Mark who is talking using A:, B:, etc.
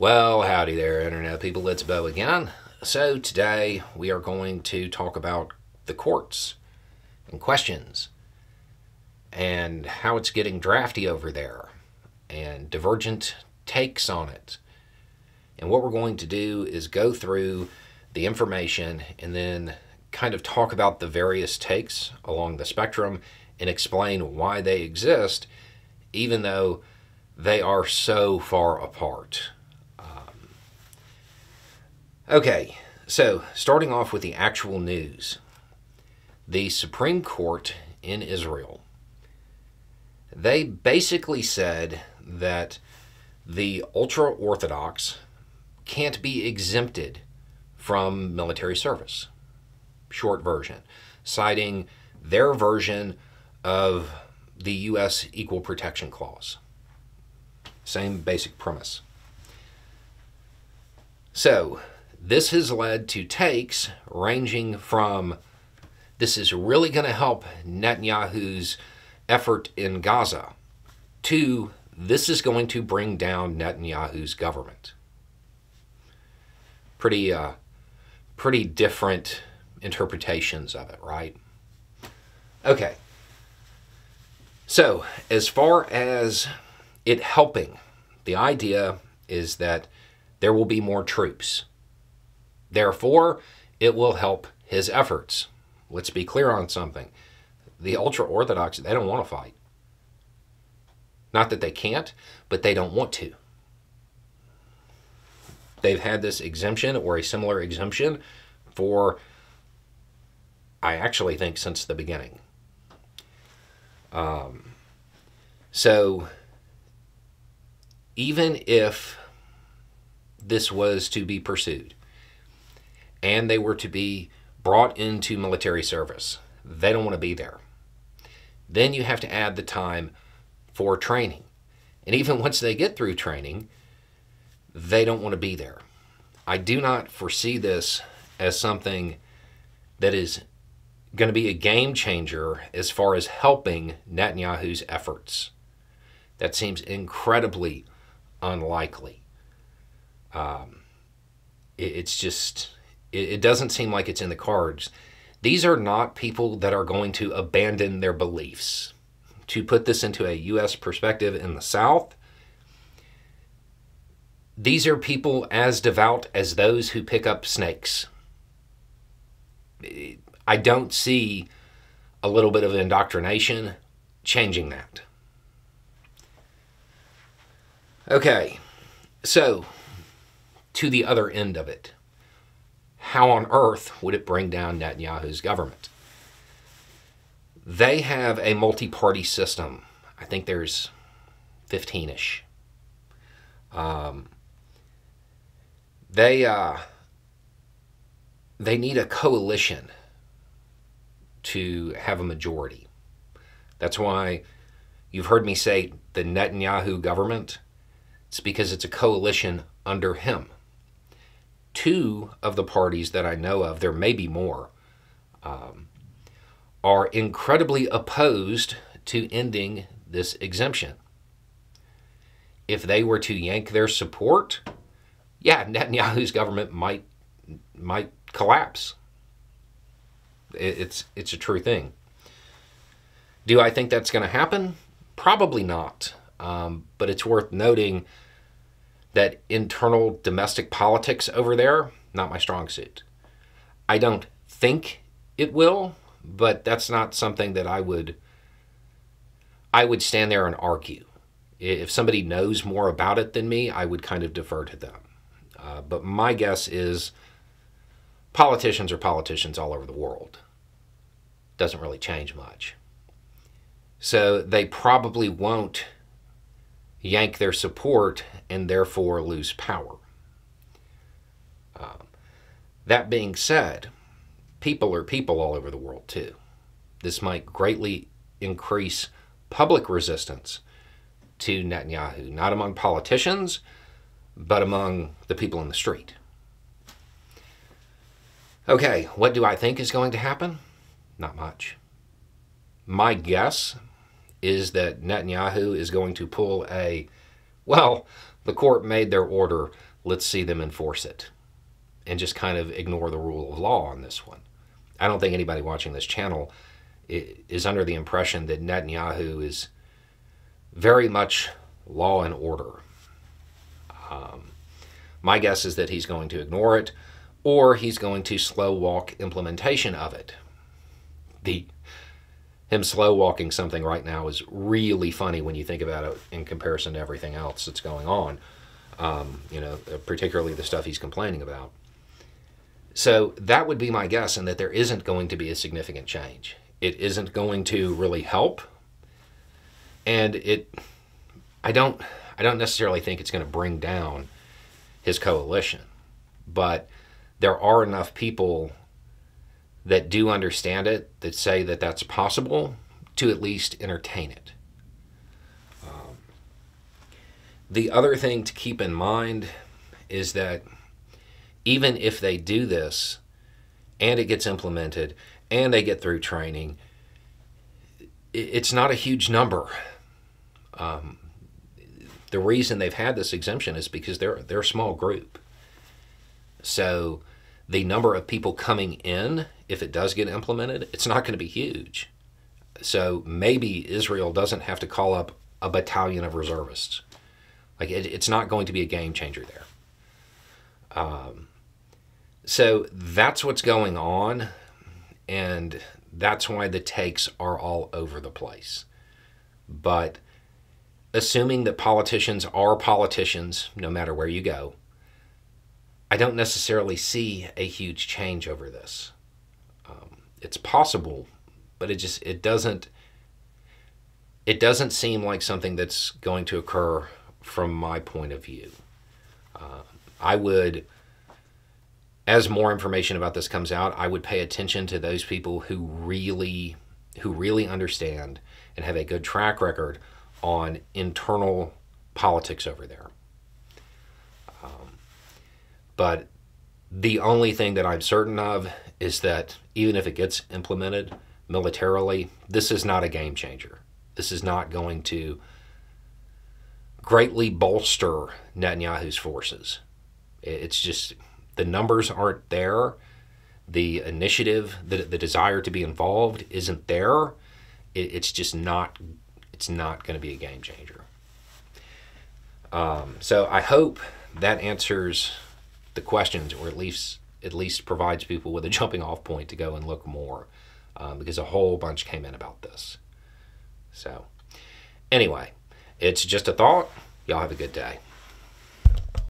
A: Well, howdy there, Internet people. It's Bo again. So, today we are going to talk about the courts and questions and how it's getting drafty over there and divergent takes on it. And what we're going to do is go through the information and then kind of talk about the various takes along the spectrum and explain why they exist, even though they are so far apart. Okay, so starting off with the actual news. The Supreme Court in Israel, they basically said that the ultra-Orthodox can't be exempted from military service. Short version, citing their version of the U.S. Equal Protection Clause. Same basic premise. So, this has led to takes ranging from this is really going to help Netanyahu's effort in Gaza to this is going to bring down Netanyahu's government. Pretty different interpretations of it, right? Okay. So, as far as it helping, the idea is that there will be more troops. Therefore, it will help his efforts. Let's be clear on something. The ultra-Orthodox, they don't want to fight. Not that they can't, but they don't want to. They've had this exemption or a similar exemption for, I actually think, since the beginning. So, even if this was to be pursued, and they were to be brought into military service, they don't want to be there. Then you have to add the time for training. And even once they get through training, they don't want to be there. I do not foresee this as something that is going to be a game changer as far as helping Netanyahu's efforts. That seems incredibly unlikely. It doesn't seem like it's in the cards. These are not people that are going to abandon their beliefs. To put this into a U.S. perspective in the South, these are people as devout as those who pick up snakes. I don't see a little bit of indoctrination changing that. Okay, so to the other end of it. How on earth would it bring down Netanyahu's government? They have a multi-party system. I think there's 15-ish. They need a coalition to have a majority. That's why you've heard me say the Netanyahu government. It's because it's a coalition under him. Two of the parties that I know of, there may be more, are incredibly opposed to ending this exemption. If they were to yank their support, yeah, Netanyahu's government might collapse. It's a true thing. Do I think that's going to happen? Probably not. But it's worth noting that internal domestic politics over there, not my strong suit. I don't think it will, but that's not something that I would stand there and argue. If somebody knows more about it than me, I would kind of defer to them. But my guess is politicians are politicians all over the world. Doesn't really change much. So they probably won't yank their support and therefore lose power. That being said, people are people all over the world too. This might greatly increase public resistance to Netanyahu, not among politicians, but among the people in the street. Okay, what do I think is going to happen? Not much. My guess is that Netanyahu is going to pull a, well, the court made their order, let's see them enforce it, and just kind of ignore the rule of law on this one. I don't think anybody watching this channel is under the impression that Netanyahu is very much law and order. My guess is that he's going to ignore it, or he's going to slow walk implementation of it. Him slow walking something right now is really funny when you think about it in comparison to everything else that's going on. Particularly the stuff he's complaining about. So that would be my guess, and that there isn't going to be a significant change. It isn't going to really help, and I don't necessarily think it's going to bring down his coalition, but there are enough people that do understand it, that say that that's possible, to at least entertain it. The other thing to keep in mind is that even if they do this, and it gets implemented, and they get through training, it's not a huge number. The reason they've had this exemption is because they're a small group. So the number of people coming in, if it does get implemented, it's not going to be huge. So maybe Israel doesn't have to call up a battalion of reservists. Like it's not going to be a game changer there. So that's what's going on, and that's why the takes are all over the place. But assuming that politicians are politicians, no matter where you go, I don't necessarily see a huge change over this. It's possible, but it doesn't seem like something that's going to occur from my point of view. I would, as more information about this comes out, I would pay attention to those people who really understand and have a good track record on internal politics over there. But the only thing that I'm certain of is that even if it gets implemented militarily, this is not a game changer. This is not going to greatly bolster Netanyahu's forces. It's just the numbers aren't there. The initiative, the desire to be involved isn't there. It's just not. It's not going to be a game changer. So I hope that answers the questions, or at least provides people with a jumping off point to go and look more, because a whole bunch came in about this. So anyway, it's just a thought. Y'all have a good day.